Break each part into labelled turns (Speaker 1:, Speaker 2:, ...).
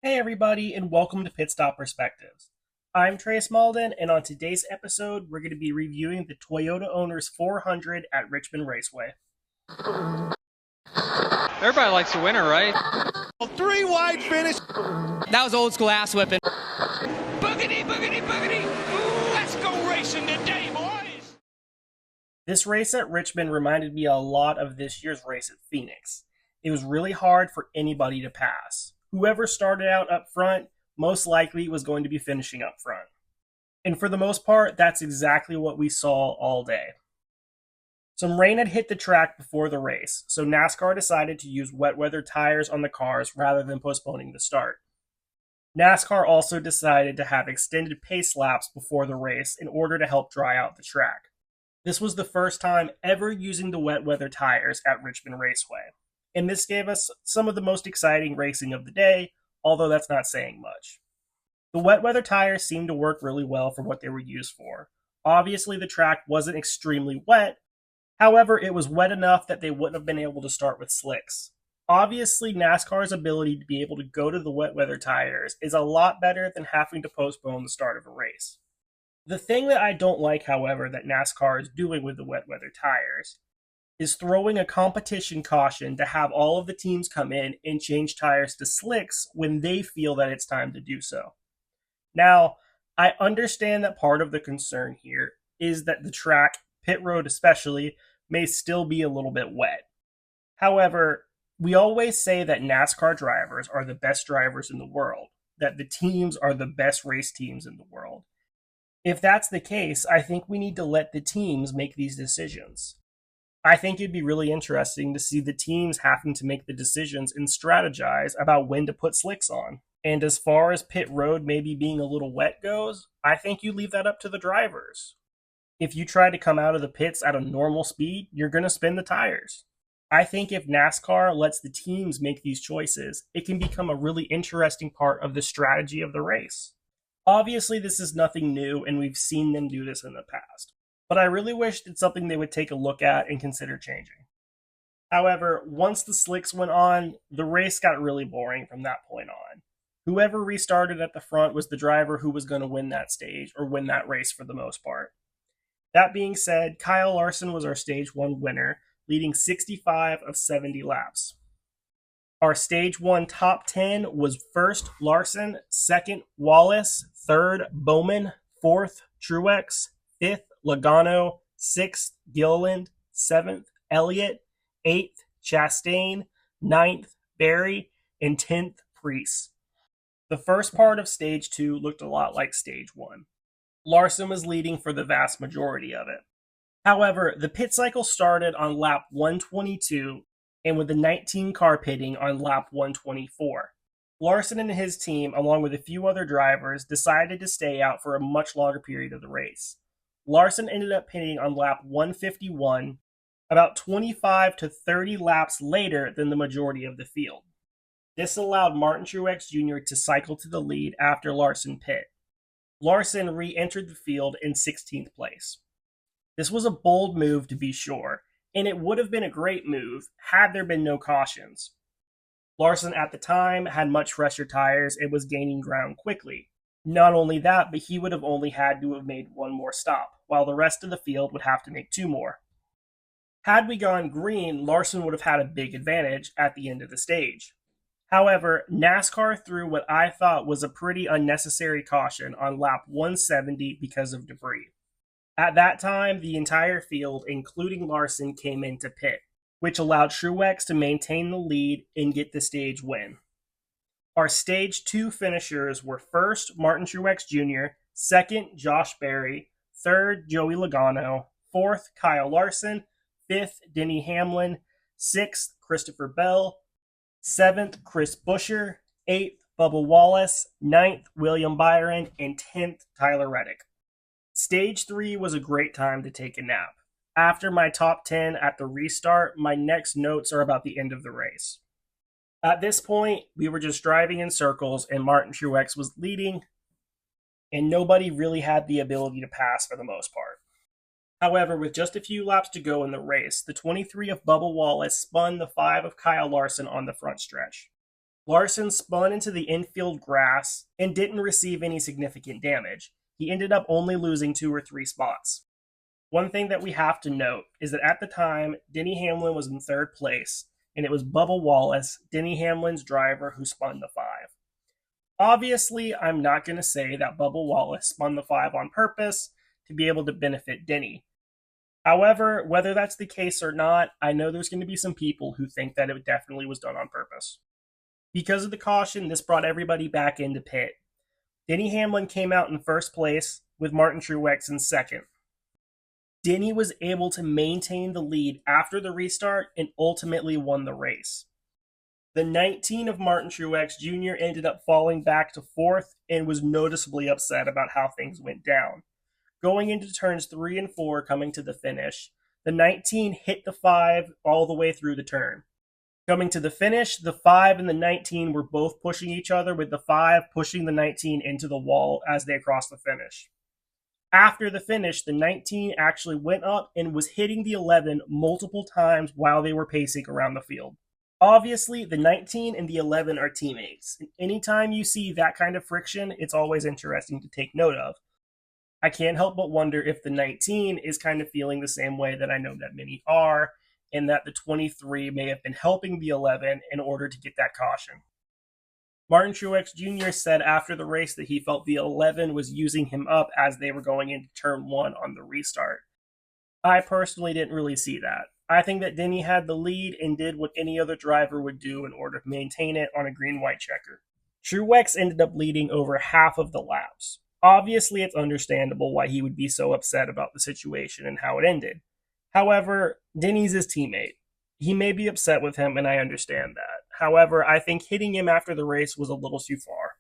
Speaker 1: Hey everybody, and welcome to Pit Stop Perspectives. I'm Trace Malden, and on today's episode, we're going to be reviewing the Toyota Owners 400 at Richmond Raceway.
Speaker 2: Everybody likes a winner, right?
Speaker 3: Three wide finish.
Speaker 4: That was old school ass whipping.
Speaker 3: Boogity, boogity, boogity. Ooh, let's go racing today, boys.
Speaker 1: This race at Richmond reminded me a lot of this year's race at Phoenix. It was really hard for anybody to pass. Whoever started out up front most likely was going to be finishing up front. And for the most part, that's exactly what we saw all day. Some rain had hit the track before the race, so NASCAR decided to use wet weather tires on the cars rather than postponing the start. NASCAR also decided to have extended pace laps before the race in order to help dry out the track. This was the first time ever using the wet weather tires at Richmond Raceway, and this gave us some of the most exciting racing of the day, although that's not saying much. The wet weather tires seemed to work really well for what they were used for. Obviously, the track wasn't extremely wet, however, it was wet enough that they wouldn't have been able to start with slicks. Obviously, NASCAR's ability to be able to go to the wet weather tires is a lot better than having to postpone the start of a race. The thing that I don't like, however, that NASCAR is doing with the wet weather tires is throwing a competition caution to have all of the teams come in and change tires to slicks when they feel that it's time to do so. Now, I understand that part of the concern here is that the track, pit road especially, may still be a little bit wet. However, we always say that NASCAR drivers are the best drivers in the world, that the teams are the best race teams in the world. If that's the case, I think we need to let the teams make these decisions. I think it'd be really interesting to see the teams having to make the decisions and strategize about when to put slicks on. And as far as pit road maybe being a little wet goes, I think you leave that up to the drivers. If you try to come out of the pits at a normal speed, you're going to spin the tires. I think if NASCAR lets the teams make these choices, it can become a really interesting part of the strategy of the race. Obviously, this is nothing new, and we've seen them do this in the past. But I really wished it's something they would take a look at and consider changing. However, once the slicks went on, the race got really boring from that point on. Whoever restarted at the front was the driver who was going to win that stage, or win that race for the most part. That being said, Kyle Larson was our Stage 1 winner, leading 65 of 70 laps. Our Stage 1 top 10 was first Larson, second Wallace, third Bowman, fourth Truex, fifth Logano, sixth Gilliland, seventh Elliott, eighth Chastain, ninth Berry, and 10th Preece. The first part of Stage 2 looked a lot like Stage 1. Larson was leading for the vast majority of it. However, the pit cycle started on lap 122, and with the 19 car pitting on lap 124. Larson and his team, along with a few other drivers, decided to stay out for a much longer period of the race. Larson ended up pitting on lap 151, about 25 to 30 laps later than the majority of the field. This allowed Martin Truex Jr. to cycle to the lead after Larson pit. Larson re-entered the field in 16th place. This was a bold move to be sure, and it would have been a great move had there been no cautions. Larson at the time had much fresher tires and was gaining ground quickly. Not only that, but he would have only had to have made one more stop, while the rest of the field would have to make two more. Had we gone green, Larson would have had a big advantage at the end of the stage. However, NASCAR threw what I thought was a pretty unnecessary caution on lap 170 because of debris. At that time, the entire field, including Larson, came into pit, which allowed Truex to maintain the lead and get the stage win. Our Stage 2 finishers were first Martin Truex Jr., second Josh Berry, third Joey Logano, fourth Kyle Larson, fifth Denny Hamlin, sixth Christopher Bell, seventh Chris Buescher, eighth Bubba Wallace, ninth William Byron, and 10th Tyler Reddick. Stage 3 was a great time to take a nap. After my top 10 at the restart, my next notes are about the end of the race. At this point, we were just driving in circles and Martin Truex was leading, and nobody really had the ability to pass for the most part. However, with just a few laps to go in the race, the 23 of Bubba Wallace spun the 5 of Kyle Larson on the front stretch. Larson spun into the infield grass and didn't receive any significant damage. He ended up only losing 2 or 3 spots. One thing that we have to note is that at the time, Denny Hamlin was in 3rd place, and it was Bubba Wallace, Denny Hamlin's driver, who spun the 5. Obviously, I'm not going to say that Bubba Wallace spun the 5 on purpose to be able to benefit Denny. However, whether that's the case or not, I know there's going to be some people who think that it definitely was done on purpose. Because of the caution, this brought everybody back into pit. Denny Hamlin came out in 1st place with Martin Truex in 2nd. Denny was able to maintain the lead after the restart and ultimately won the race. The 19 of Martin Truex Jr. ended up falling back to 4th and was noticeably upset about how things went down. Going into turns 3 and 4 coming to the finish, the 19 hit the 5 all the way through the turn. Coming to the finish, the 5 and the 19 were both pushing each other, with the 5 pushing the 19 into the wall as they crossed the finish. After the finish, the 19 actually went up and was hitting the 11 multiple times while they were pacing around the field. Obviously, the 19 and the 11 are teammates. Anytime you see that kind of friction, it's always interesting to take note of. I can't help but wonder if the 19 is kind of feeling the same way that I know that many are, and that the 23 may have been helping the 11 in order to get that caution. Martin Truex Jr. said after the race that he felt the 11 was using him up as they were going into turn 1 on the restart. I personally didn't really see that. I think that Denny had the lead and did what any other driver would do in order to maintain it on a green-white checker. Truex ended up leading over half of the laps. Obviously, it's understandable why he would be so upset about the situation and how it ended. However, Denny's his teammate. He may be upset with him, and I understand that. However, I think hitting him after the race was a little too far.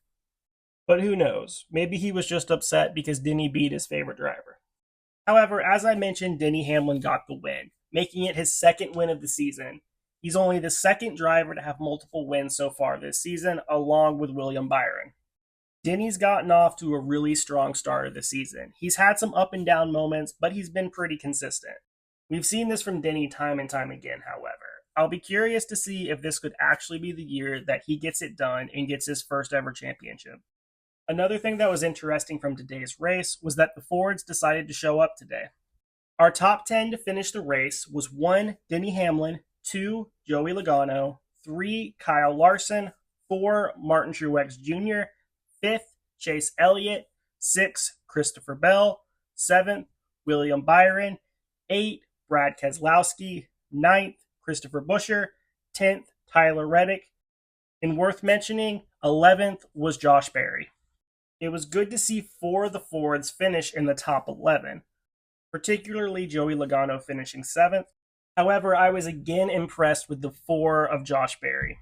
Speaker 1: But who knows? Maybe he was just upset because Denny beat his favorite driver. However, as I mentioned, Denny Hamlin got the win, making it his 2nd win of the season. He's only the 2nd driver to have multiple wins so far this season, along with William Byron. Denny's gotten off to a really strong start of the season. He's had some up and down moments, but he's been pretty consistent. We've seen this from Denny time and time again, however. I'll be curious to see if this could actually be the year that he gets it done and gets his first ever championship. Another thing that was interesting from today's race was that the Fords decided to show up today. Our top 10 to finish the race was 1, Denny Hamlin, 2, Joey Logano, 3, Kyle Larson, 4, Martin Truex Jr., 5th, Chase Elliott, 6th, Christopher Bell, 7th, William Byron, 8th, Brad Keselowski, 9th, Christopher Buescher, 10th, Tyler Reddick, and worth mentioning, 11th was Josh Berry. It was good to see 4 of the Fords finish in the top 11, particularly Joey Logano finishing 7th. However, I was again impressed with the 4 of Josh Berry.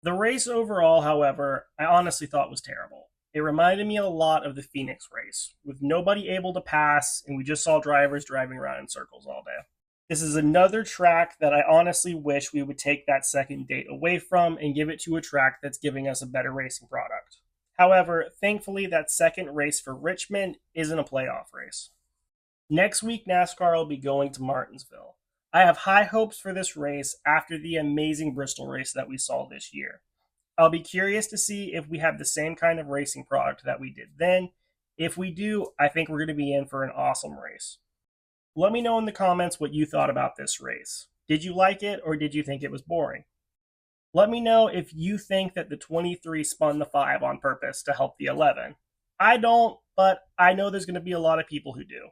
Speaker 1: The race overall, however, I honestly thought was terrible. It reminded me a lot of the Phoenix race, with nobody able to pass, and we just saw drivers driving around in circles all day. This is another track that I honestly wish we would take that second date away from and give it to a track that's giving us a better racing product. However, thankfully, that second race for Richmond isn't a playoff race. Next week, NASCAR will be going to Martinsville. I have high hopes for this race after the amazing Bristol race that we saw this year. I'll be curious to see if we have the same kind of racing product that we did then. If we do, I think we're going to be in for an awesome race. Let me know in the comments what you thought about this race. Did you like it, or did you think it was boring? Let me know if you think that the 23 spun the 5 on purpose to help the 11. I don't, but I know there's going to be a lot of people who do.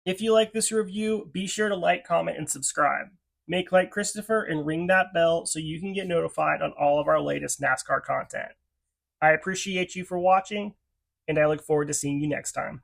Speaker 1: If you like this review, be sure to like, comment, and subscribe. Make like Christopher and ring that bell so you can get notified on all of our latest NASCAR content. I appreciate you for watching, and I look forward to seeing you next time.